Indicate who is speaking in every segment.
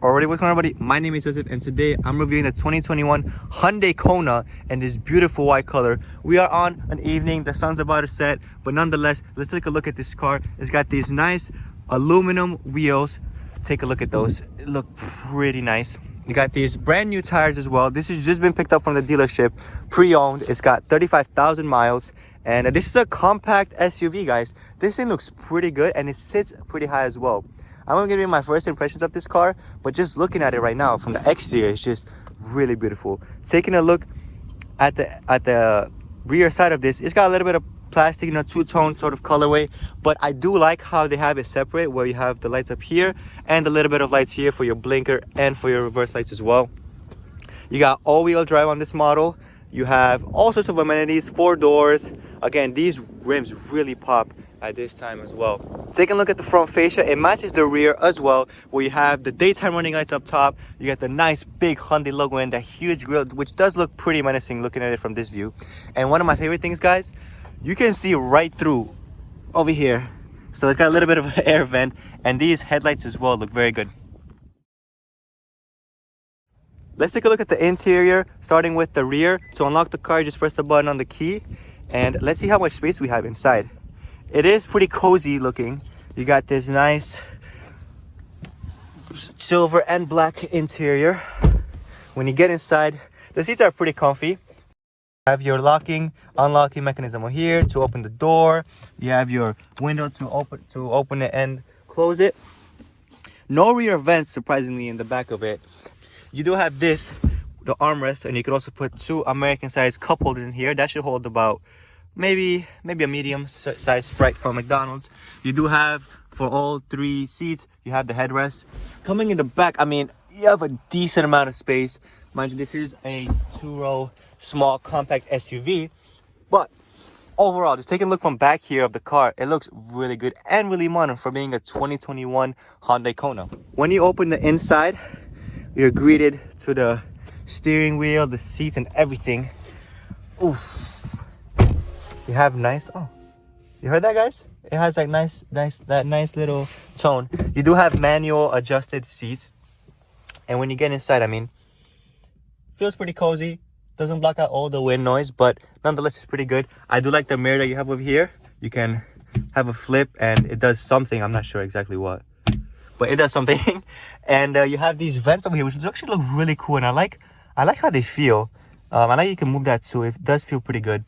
Speaker 1: Alright, what's going on, everybody? My name is Joseph, and today I'm reviewing the 2021 Hyundai Kona in this beautiful white color. We are on an evening, the sun's about to set, but nonetheless, let's take a look at this car. It's got these nice aluminum wheels. Take a look at those. It look pretty nice. You got these brand new tires as well. This has just been picked up from the dealership, pre-owned. It's got 35,000 miles, and this is a compact SUV, guys. This thing looks pretty good, and it sits pretty high as well. I'm gonna give you my first impressions of this car, but just looking at it right now from the exterior, it's just really beautiful. Taking a look at the rear side of this, it's got a little bit of plastic, two-tone sort of colorway, but I do like how they have it separate, where you have the lights up here and a little bit of lights here for your blinker and for your reverse lights as well. You got all-wheel drive on this model. You have all sorts of amenities, 4 doors. Again, these rims really pop at this time as well. Taking a look at the front fascia, it matches the rear as well, where you have the daytime running lights up top. You get the nice big Hyundai logo and the huge grille, which does look pretty menacing looking at it from this view. And one of my favorite things, guys, you can see right through over here. So it's got a little bit of an air vent, and these headlights as well look very good. Let's take a look at the interior, starting with the rear. To unlock the car, you just press the button on the key, and let's see how much space we have inside. It is pretty cozy looking. You got this nice silver and black interior. When you get inside, the seats are pretty comfy. You have your locking, unlocking mechanism over here to open the door. You have your window to open it and close it. No rear vents, surprisingly, in the back of it. You do have this, the armrest, and you could also put 2 American-sized cup holders in here. That should hold about maybe a medium-sized Sprite from McDonald's. You do have, for all 3 seats, you have the headrest. Coming in the back, I mean, you have a decent amount of space. Mind you, this is a 2-row small compact SUV, but overall, just taking a look from back here of the car, it looks really good and really modern for being a 2021 Hyundai Kona. When you open the inside, you're greeted to the steering wheel, the seats, and everything. Ooh. You have nice, oh, you heard that, guys? It has like that nice little tone. You do have manual adjusted seats, and when you get inside, I mean, feels pretty cozy. Doesn't block out all the wind noise, but nonetheless, it's pretty good. I do like the mirror that you have over here. You can have a flip, and it does something. I'm not sure exactly what, but it does something. And you have these vents over here, which actually look really cool, and I like how they feel. I like you can move that too. It does feel pretty good.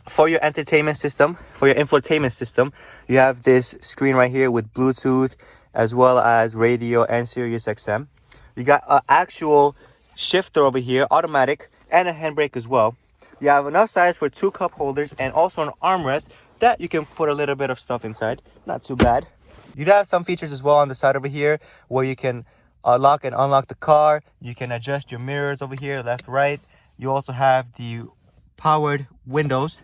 Speaker 1: For your entertainment system, for your infotainment system, you have this screen right here with Bluetooth as well as radio and Sirius XM. You got an actual shifter over here, automatic, and a handbrake as well. You have enough size for 2 cup holders and also an armrest that you can put a little bit of stuff inside. Not too bad. You do have some features as well on the side over here where you can lock and unlock the car. You can adjust your mirrors over here, left, right. You also have the powered windows.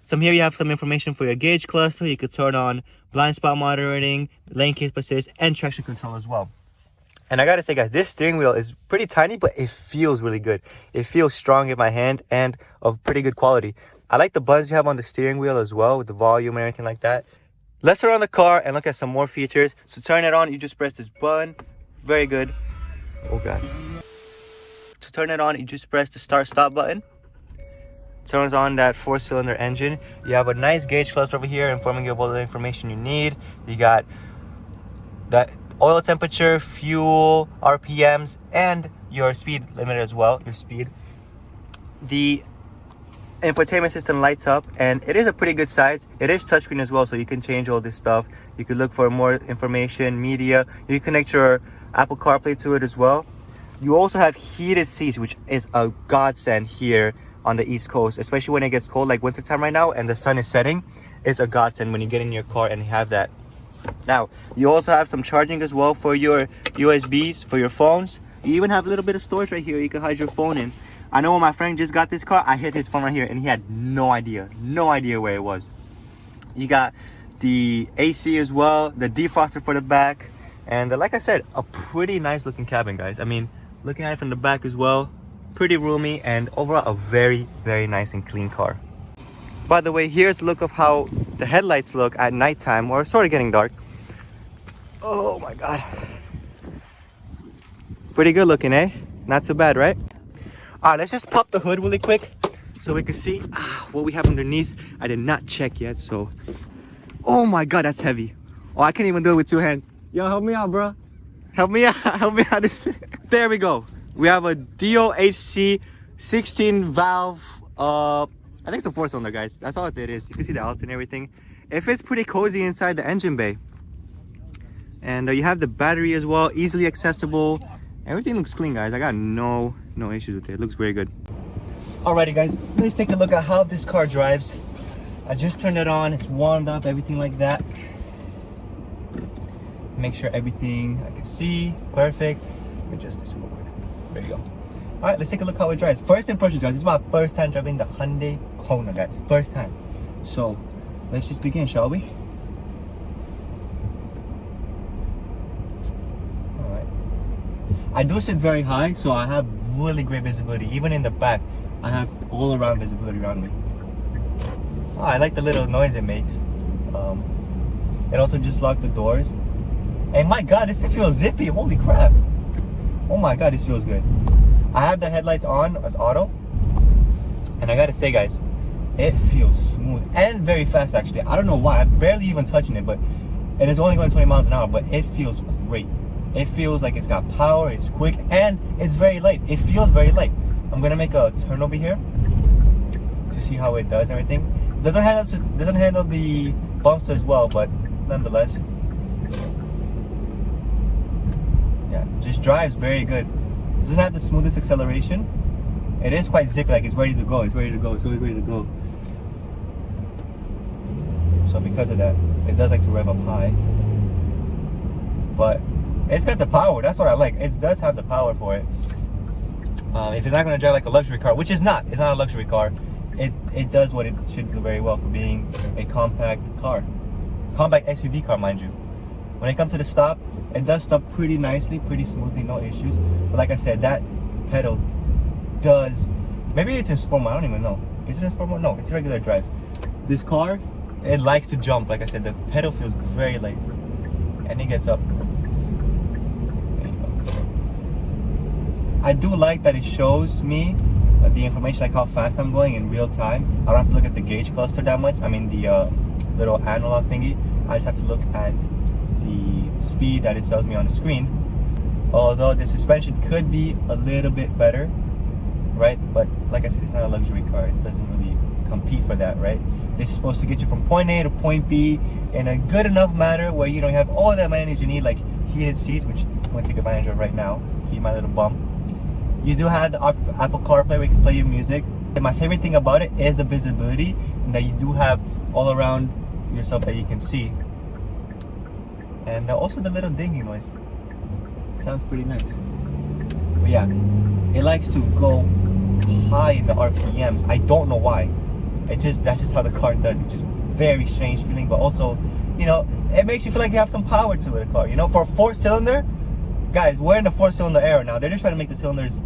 Speaker 1: Here you have some information for your gauge cluster. You could turn on blind spot monitoring, lane keep assist, and traction control as well. And I gotta say, guys, this steering wheel is pretty tiny, but it feels really good. It feels strong in my hand and of pretty good quality. I like the buttons you have on the steering wheel as well, with the volume and everything like that. Let's turn on the car and look at some more features. To turn it on, you just press this button. Very good. Oh god. To turn it on, you just press the start-stop button. Turns on that 4-cylinder engine. You have a nice gauge cluster over here informing you of all the information you need. You got that oil temperature, fuel, RPMs, and your speed limit as well, your speed. The infotainment system lights up, and it is a pretty good size. It is touchscreen as well, so you can change all this stuff. You could look for more information, media. You can connect your Apple CarPlay to it as well. You also have heated seats, which is a godsend here on the East Coast, especially when it gets cold like wintertime right now and the sun is setting. It's a godsend when you get in your car and have that. Now, you also have some charging as well for your USBs, for your phones. You even have a little bit of storage right here you can hide your phone in. I know when my friend just got this car, I hit his phone right here and he had no idea where it was. You got the AC as well, the defroster for the back, and like I said, a pretty nice looking cabin, guys. I mean, looking at it from the back as well, pretty roomy, and overall a very nice and clean car. By the way, here's a look of how the headlights look at nighttime, or sort of getting dark. Oh my god. Pretty good looking, eh? Not too bad, right? All right, let's just pop the hood really quick so we can see what we have underneath. I did not check yet, so. Oh my God, that's heavy. Oh, I can't even do it with 2 hands. Yo, help me out, bro. Help me out, help me out. There we go. We have a DOHC 16 valve. I think it's a 4-cylinder, guys. That's all it is. You can see the outs and everything. It fits pretty cozy inside the engine bay. And you have the battery as well, easily accessible. Everything looks clean, guys. I got no issues with it. It looks very good. Alrighty, guys, let's take a look at how this car drives. I just turned it on. It's warmed up, everything like that. Make sure everything I can see perfect. Let me adjust this real quick. There you go. All right, let's take a look how it drives. First impressions, guys. This is my first time driving the Hyundai Kona, guys. First time. So let's just begin, shall we? All right. I do sit very high, so I have really great visibility. Even in the back, I have all around visibility around me. Oh, I like the little noise it makes. It also just locked the doors. And my God, this thing feels zippy. Holy crap. Oh my God, this feels good. I have the headlights on as auto. And I gotta say, guys, it feels smooth and very fast, actually. I don't know why. I'm barely even touching it, but it is only going 20 miles an hour, but it feels great. It feels like it's got power, it's quick, and it's very light. It feels very light. I'm gonna make a turn over here to see how it does everything. It doesn't handle the bumps as well, but nonetheless. Yeah, just drives very good. It doesn't have the smoothest acceleration. It is quite zippy, like it's ready to go. It's ready to go. It's always ready to go. So because of that, it does like to rev up high. But it's got the power. That's what I like. It does have the power for it. If it's not going to drive like a luxury car, which is not. It's not a luxury car. It does what it should do very well for being a compact car. Compact SUV car, mind you. When it comes to the stop, it does stop pretty nicely, pretty smoothly, no issues. But like I said, that pedal does, maybe it's in sport mode, I don't even know. Is it in sport mode? No, it's regular drive. This car, it likes to jump. Like I said, the pedal feels very light. And it gets up. There you go. I do like that it shows me the information, like how fast I'm going in real time. I don't have to look at the gauge cluster that much. I mean the little analog thingy. I just have to look at the speed that it tells me on the screen. Although the suspension could be a little bit better, right? But like I said, it's not a luxury car. It doesn't really compete for that, right? This is supposed to get you from point A to point B in a good enough manner where you have all the amenities you need, like heated seats, which I'm going to take advantage of right now. Heat my little bum. You do have the Apple CarPlay where you can play your music. And my favorite thing about it is the visibility, and that you do have all around yourself that you can see. And also the little dinghy noise. Sounds pretty nice. But yeah, it likes to go high in the RPMs. I don't know why. That's just how the car does. It's just very strange feeling, but also, it makes you feel like you have some power to the car. For a 4-cylinder, guys, we're in the 4-cylinder era now. They're just trying to make the cylinders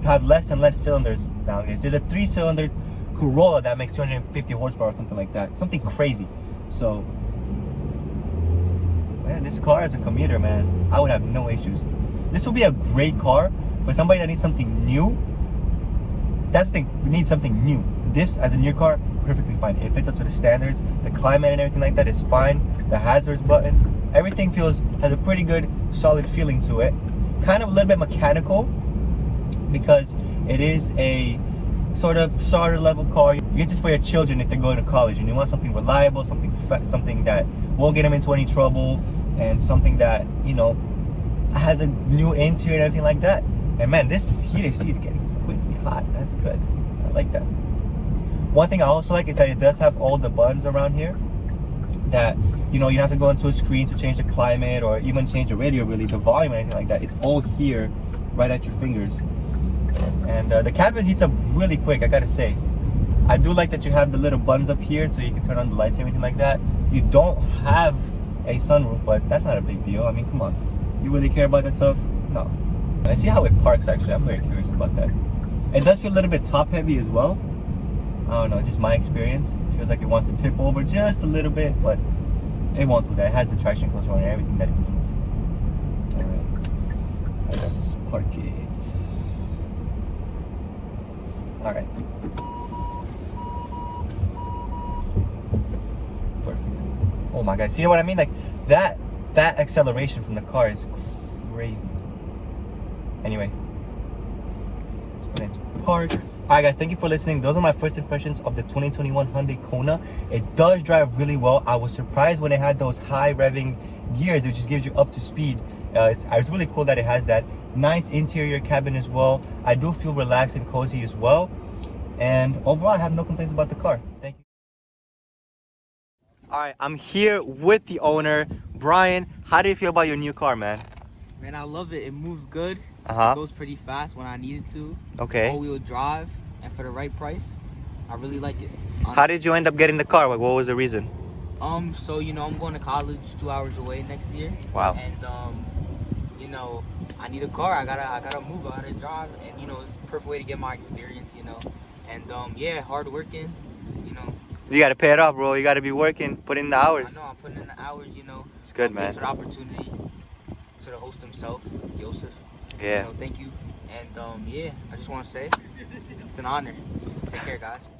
Speaker 1: have less and less cylinders nowadays. There's a 3-cylinder Corolla that makes 250 horsepower or something like that. Something crazy. So, man, this car as a commuter, man, I would have no issues. This would be a great car for somebody that needs something new. That's the thing, we need something new. This, as a new car, perfectly fine. It fits up to the standards. The climate and everything like that is fine. The hazards button, everything has a pretty good, solid feeling to it. Kind of a little bit mechanical because it is a sort of starter level car. You get this for your children if they're going to college and you want something reliable, something that won't get them into any trouble, and something that has a new interior and everything like that. And man, this heated seat is getting quickly hot. That's good. I like that. One thing I also like is that it does have all the buttons around here that you don't have to go into a screen to change the climate or even change the radio, really, the volume or anything like that. It's all here right at your fingers. And the cabin heats up really quick, I gotta say. I do like that you have the little buttons up here so you can turn on the lights and everything like that. You don't have a sunroof, but that's not a big deal. I mean, come on. You really care about that stuff? No. I see how it parks, actually. I'm very curious about that. It does feel a little bit top heavy as well. I don't know, just my experience. It feels like it wants to tip over just a little bit, but it won't do that. It has the traction control and everything that it needs. Alright. Let's park it. All right. Perfect. Oh my God, see what I mean? Like that acceleration from the car is crazy. Anyway, let's put it into park. Alright guys, thank you for listening. Those are my first impressions of the 2021 Hyundai Kona. It does drive really well. I was surprised when it had those high revving gears, which just gives you up to speed. It's really cool that it has that. Nice interior cabin as well. I do feel relaxed and cozy as well. And overall, I have no complaints about the car. Thank you. Alright, I'm here with the owner, Brian. How do you feel about your new car, man?
Speaker 2: Man, I love it. It moves good.
Speaker 1: Uh-huh.
Speaker 2: It goes pretty fast when I need it to.
Speaker 1: Okay.
Speaker 2: All-wheel drive, and for the right price, I really like it.
Speaker 1: How did you end up getting the car? Like, what was the reason?
Speaker 2: So I'm going to college 2 hours away next year.
Speaker 1: Wow.
Speaker 2: And I need a car. I gotta move. I gotta drive, and it's the perfect way to get my experience. And yeah, hard working.
Speaker 1: You gotta pay it off, bro. You gotta be working, put in the hours.
Speaker 2: I know I'm putting in the hours.
Speaker 1: It's good, man.
Speaker 2: Thanks for the opportunity to the host himself, Joseph.
Speaker 1: Yeah.
Speaker 2: Thank you. And yeah, I just want to say it's an honor. Take care, guys.